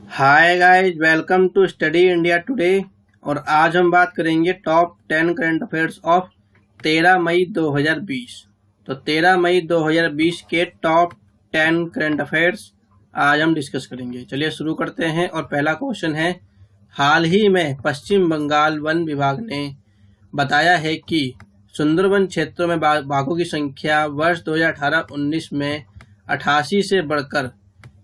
Hi guys, welcome to study India today. और आज हम बात करेंगे top 10 current affairs of 13 May 2020। तो 13 मई 2020 के टॉप 10 करंट अफेयर्स आज हम डिस्कस करेंगे। चलिए शुरू करते हैं। और पहला क्वेश्चन है, हाल ही में पश्चिम बंगाल वन विभाग ने बताया है कि सुंदरवन क्षेत्रों में बाघों की संख्या वर्ष 2018-19 में 88 से बढ़कर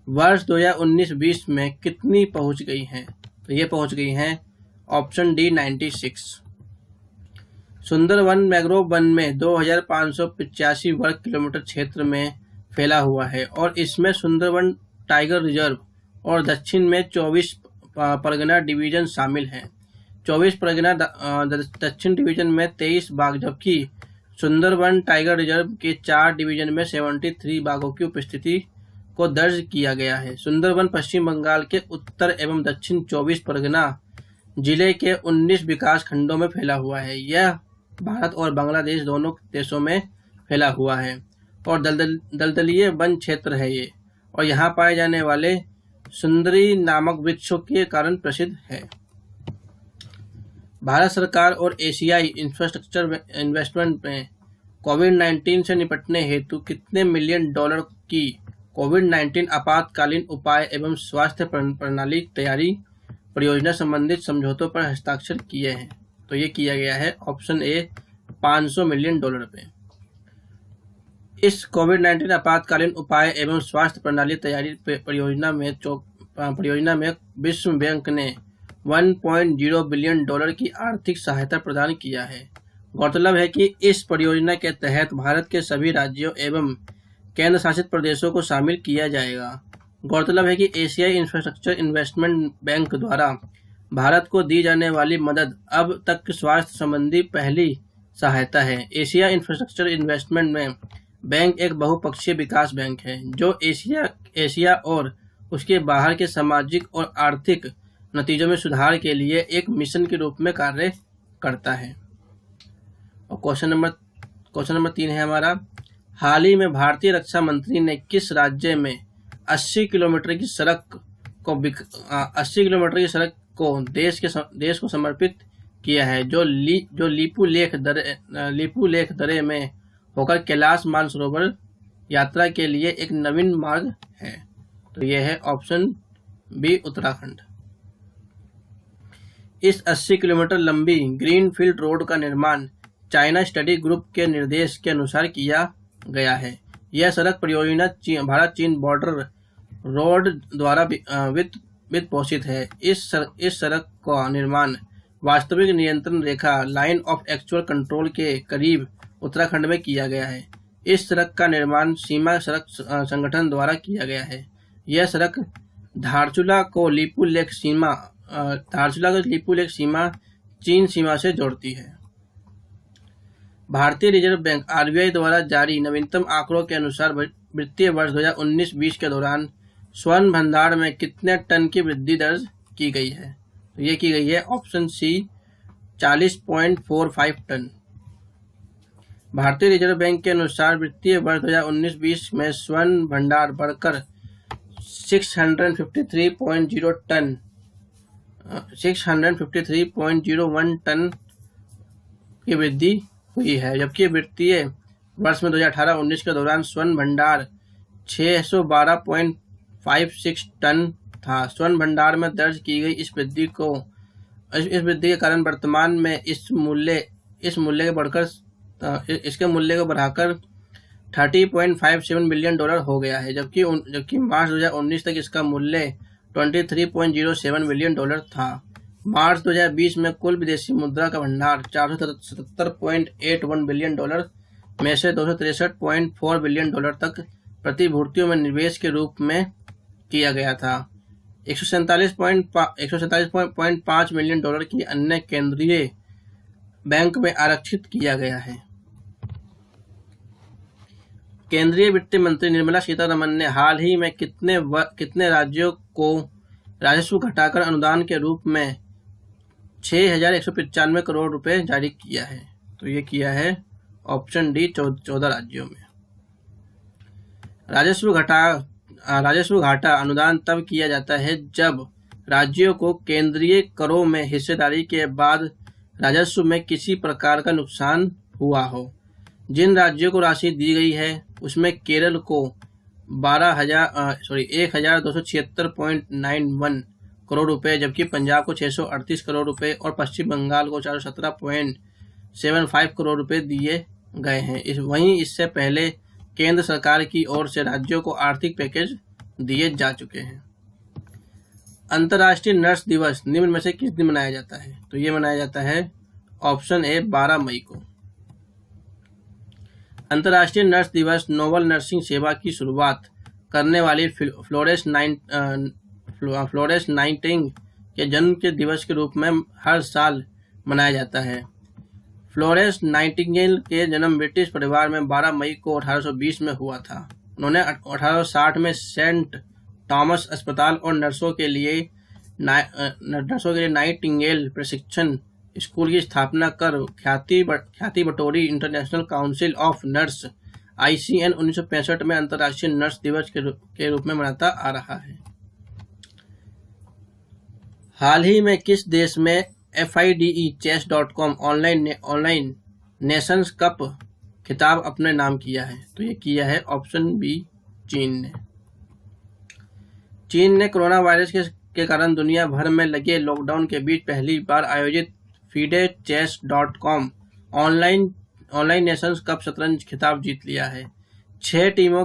वर्ष 2019-20 में कितनी पहुंच गई हैं? तो ये पहुंच गई हैं ऑप्शन डी 96। सुंदरवन मैंग्रोव वन में 2585 वर्ग किलोमीटर क्षेत्र में फैला हुआ है और इसमें सुंदरवन टाइगर रिजर्व और दक्षिण में 24 परगना डिवीजन शामिल हैं। 24 परगना दक्षिण डिवीजन में 23 बाघ, जबकि सुंदरवन टाइगर रिजर्व के 4 डिवीजन में 73 बाघों की उपस्थिति को दर्ज किया गया है। सुंदरवन पश्चिम बंगाल के उत्तर एवं दक्षिण 24 परगना जिले के 19 विकास खंडों में फैला हुआ है। यह भारत और बांग्लादेश दोनों देशों में फैला हुआ है और दलदलीय वन क्षेत्र है ये, और यहाँ पाए जाने वाले सुंदरी नामक वृक्षों के कारण प्रसिद्ध है। भारत सरकार और एशियाई इंफ्रास्ट्रक्चर इन्वेस्टमेंट में कोविड-19 से निपटने हेतु कितने मिलियन डॉलर की कोविड-19 आपातकालीन उपाय एवं स्वास्थ्य प्रणाली तैयारी परियोजना संबंधित समझौतों पर हस्ताक्षर किए हैं? तो ये किया गया है ऑप्शन ए 500 मिलियन डॉलर पे। इस कोविड-19 आपातकालीन उपाय एवं स्वास्थ्य प्रणाली तैयारी परियोजना में विश्व बैंक ने 1.0 बिलियन डॉलर की आर्थिक सहायता प्रदान किया है। गौरतलब है कि इस परियोजना के तहत भारत के सभी राज्यों एवं केंद्र शासित प्रदेशों को शामिल किया जाएगा। गौरतलब है कि एशियाई इंफ्रास्ट्रक्चर इन्वेस्टमेंट बैंक द्वारा भारत को दी जाने वाली मदद अब तक स्वास्थ्य संबंधी पहली सहायता है। एशिया इंफ्रास्ट्रक्चर इन्वेस्टमेंट में बैंक एक बहुपक्षीय विकास बैंक है जो एशिया और उसके बाहर के सामाजिक और आर्थिक नतीजों में सुधार के लिए एक मिशन के रूप में कार्य करता है। और क्वेश्चन नंबर 3 है हमारा, हाल ही में भारतीय रक्षा मंत्री ने किस राज्य में 80 किलोमीटर की सड़क को देश को समर्पित किया है, जो लीपू लेख दर्रे में होकर कैलाश मानसरोवर यात्रा के लिए एक नवीन मार्ग है? तो यह है ऑप्शन बी उत्तराखंड। इस 80 किलोमीटर लंबी ग्रीनफील्ड रोड का निर्माण चाइना स्टडी ग्रुप के निर्देश के अनुसार किया गया है। यह सड़क परियोजना भारत चीन बॉर्डर रोड द्वारा वित्त पोषित है। इस सड़क का निर्माण वास्तविक नियंत्रण रेखा लाइन ऑफ एक्चुअल कंट्रोल के करीब उत्तराखंड में किया गया है। इस सड़क का निर्माण सीमा सड़क संगठन द्वारा किया गया है। यह सड़क धारचूला को लीपू लेक सीमा चीन सीमा से जोड़ती है। भारतीय रिजर्व बैंक आरबीआई द्वारा जारी नवीनतम आंकड़ों के अनुसार वित्तीय वर्ष 2019-20 के दौरान स्वर्ण भंडार में कितने टन की वृद्धि दर्ज की गई है? तो ये की गई है ऑप्शन सी 40.45 टन। भारतीय रिजर्व बैंक के अनुसार वित्तीय वर्ष 2019-20 में स्वर्ण भंडार बढ़कर 653.01 टन की वृद्धि हुई है, जबकि वित्तीय वर्ष में 2018-19 के दौरान स्वर्ण भंडार 612.56 टन था। स्वर्ण भंडार में दर्ज की गई इस वृद्धि के कारण वर्तमान में इसके मूल्य को बढ़ाकर 30.57 बिलियन डॉलर हो गया है, जबकि मार्च 2019 तक इसका मूल्य 23.07 बिलियन डॉलर था। मार्च 2020 में कुल विदेशी मुद्रा का भंडार 477.81 बिलियन डॉलर में से 263.4 बिलियन डॉलर तक प्रतिभूतियों में निवेश के रूप में किया गया था। 147.5 मिलियन डॉलर की अन्य केंद्रीय बैंक में आरक्षित किया गया है। केंद्रीय वित्त मंत्री निर्मला सीतारमण ने हाल ही में कितने राज्यों को राजस्व घटाकर अनुदान के रूप में 6,195 करोड़ रुपए जारी किया है? तो ये किया है ऑप्शन डी 14 राज्यों में। राजस्व राजस्व घाटा अनुदान तब किया जाता है जब राज्यों को केंद्रीय करों में हिस्सेदारी के बाद राजस्व में किसी प्रकार का नुकसान हुआ हो। जिन राज्यों को राशि दी गई है उसमें केरल को 1276.91 करोड़ रुपए, जबकि पंजाब को 638 करोड़ रुपए और पश्चिम बंगाल को 417.75 करोड़ रुपए दिए गए हैं। वहीं इससे पहले केंद्र सरकार की ओर से राज्यों को आर्थिक पैकेज दिए जा चुके हैं। अंतर्राष्ट्रीय नर्स दिवस निम्न में से किस दिन मनाया जाता है? तो ये मनाया जाता है ऑप्शन ए 12 मई को। अंतर्राष्ट्रीय नर्स दिवस नोबल नर्सिंग सेवा की शुरुआत करने वाली फ्लोरेंस नाइटिंगेल के जन्म के दिवस के रूप में हर साल मनाया जाता है। फ्लोरेंस नाइटिंगेल के जन्म ब्रिटिश परिवार में 12 मई को 1820 में हुआ था। उन्होंने 1860 में सेंट थॉमस अस्पताल और नर्सों के लिए नाइटिंगेल प्रशिक्षण स्कूल की स्थापना कर ख्याति बटोरी। International Council of nurse ICN 1965 में अंतर्राष्ट्रीय नर्स दिवस के रूप में मनाता आ रहा है। हाल ही में किस देश में FIDE chess.com online Nations cup खिताब अपने नाम किया है? तो ये किया है ऑप्शन बी चीन ने। चीन ने कोरोना वायरस के कारण दुनिया भर में लगे लॉकडाउन के बीच पहली बार आयोजित FIDE chess.com online Nations cup शतरंज खिताब जीत लिया है। 6 टीमों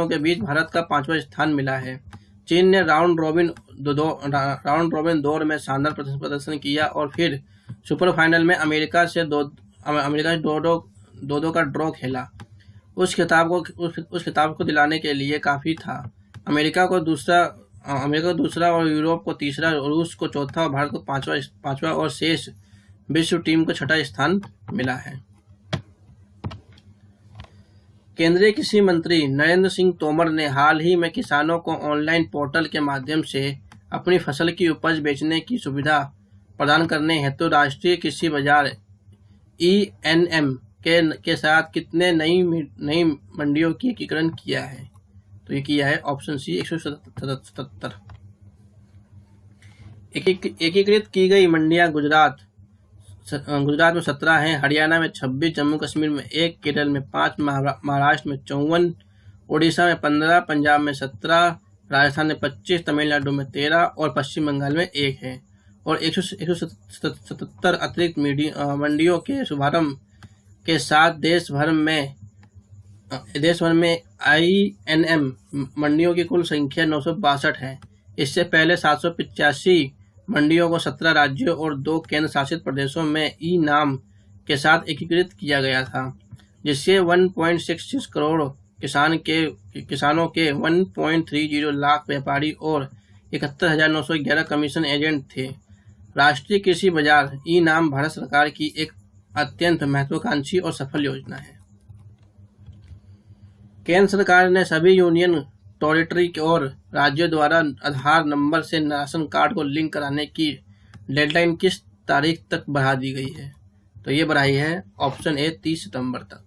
के बीच भारत का 5वां स्थान मिला है। चीन ने राउंड रोबिन दौर में शानदार प्रदर्शन किया और फिर सुपर फाइनल में अमेरिका से 2-2 का ड्रॉ खेला। उस खिताब को दिलाने के लिए काफी था। अमेरिका को दूसरा और यूरोप को तीसरा, रूस को चौथा और भारत को पांचवा और शेष विश्व टीम को 6ठा स्थान मिला है। केंद्रीय कृषि मंत्री नरेंद्र सिंह तोमर ने हाल ही में किसानों को ऑनलाइन पोर्टल के माध्यम से अपनी फसल की उपज बेचने की सुविधा प्रदान करने हेतु राष्ट्रीय कृषि बाजार ENM के साथ कितने नई मंडियों की एकीकरण किया है? तो ये किया है ऑप्शन सी 177। एकीकृत की गई मंडियां गुजरात में 17 हैं, हरियाणा में 26, जम्मू कश्मीर में 1, केरल में 5, महाराष्ट्र में 54, उड़ीसा में 15, पंजाब में 17, राजस्थान में 25, तमिलनाडु में 13 और पश्चिम बंगाल में 1 है। और 177 अतिरिक्त मंडियों के शुभारंभ के साथ देश भर में INM मंडियों की कुल संख्या 962 है। इससे पहले 785 मंडियों को 17 राज्यों और 2 केंद्र शासित प्रदेशों में नाम के साथ एकीकृत किया गया था, जिससे 1.66 करोड़ किसानों के 1.30 लाख व्यापारी और 71,911 कमीशन एजेंट थे। राष्ट्रीय कृषि बाजार नाम भारत सरकार की एक अत्यंत महत्वाकांक्षी और सफल योजना है। केंद्र सरकार ने सभी यूनियन टेरिटरी और राज्यों द्वारा आधार नंबर से राशन कार्ड को लिंक कराने की डेडलाइन किस तारीख तक बढ़ा दी गई है? तो ये बढ़ाई है ऑप्शन ए 30 सितंबर तक।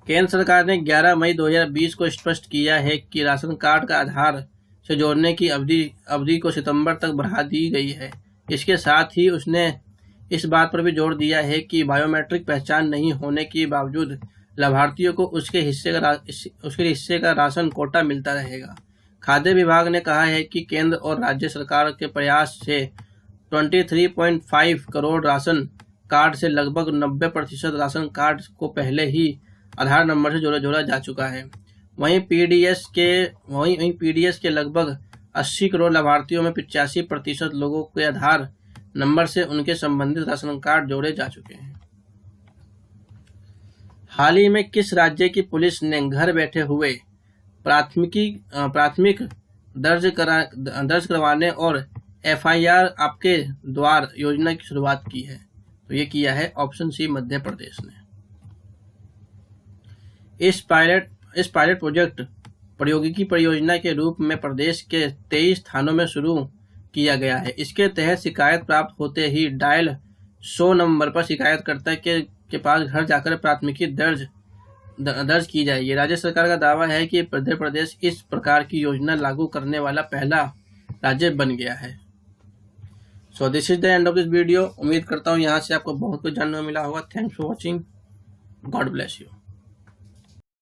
केंद्र सरकार ने 11 मई 2020 को स्पष्ट किया है कि राशन कार्ड का आधार से जोड़ने की अवधि को सितंबर तक बढ़ा दी गई है। इसके साथ ही उसने इस बात पर भी जोर दिया है कि बायोमेट्रिक पहचान नहीं होने के बावजूद लाभार्थियों को उसके हिस्से का राशन कोटा मिलता रहेगा। खाद्य विभाग ने कहा है कि केंद्र और राज्य सरकार के प्रयास से 23.5 करोड़ राशन कार्ड से लगभग 90% राशन कार्ड को पहले ही आधार नंबर से जोड़ा जा चुका है। वहीं पीडीएस के लगभग 80 करोड़ लाभार्थियों में 85% लोगों के आधार नंबर से उनके संबंधित राशन कार्ड जोड़े जा चुके हैं। हाल ही में किस राज्य की पुलिस ने घर बैठे हुए प्राथमिक दर्ज करवाने और FIR आपके द्वार योजना की शुरुआत की है? तो ये किया है ऑप्शन सी मध्य प्रदेश ने। इस पायलट प्रोजेक्ट प्रौद्योगिकी परियोजना के रूप में प्रदेश के 23 थानों में शुरू किया गया है। इसके तहत शिकायत प्राप्त होते ही डायल 100 नंबर पर शिकायतकर्ता के पास घर जाकर प्राथमिकी दर्ज की जाएगी। राज्य सरकार का दावा है कि मध्य प्रदेश इस प्रकार की योजना लागू करने वाला पहला राज्य बन गया है। So this is the end of this video. उम्मीद करता हूँ यहाँ से आपको बहुत कुछ जानने को मिला होगा। Thanks for watching. God bless you.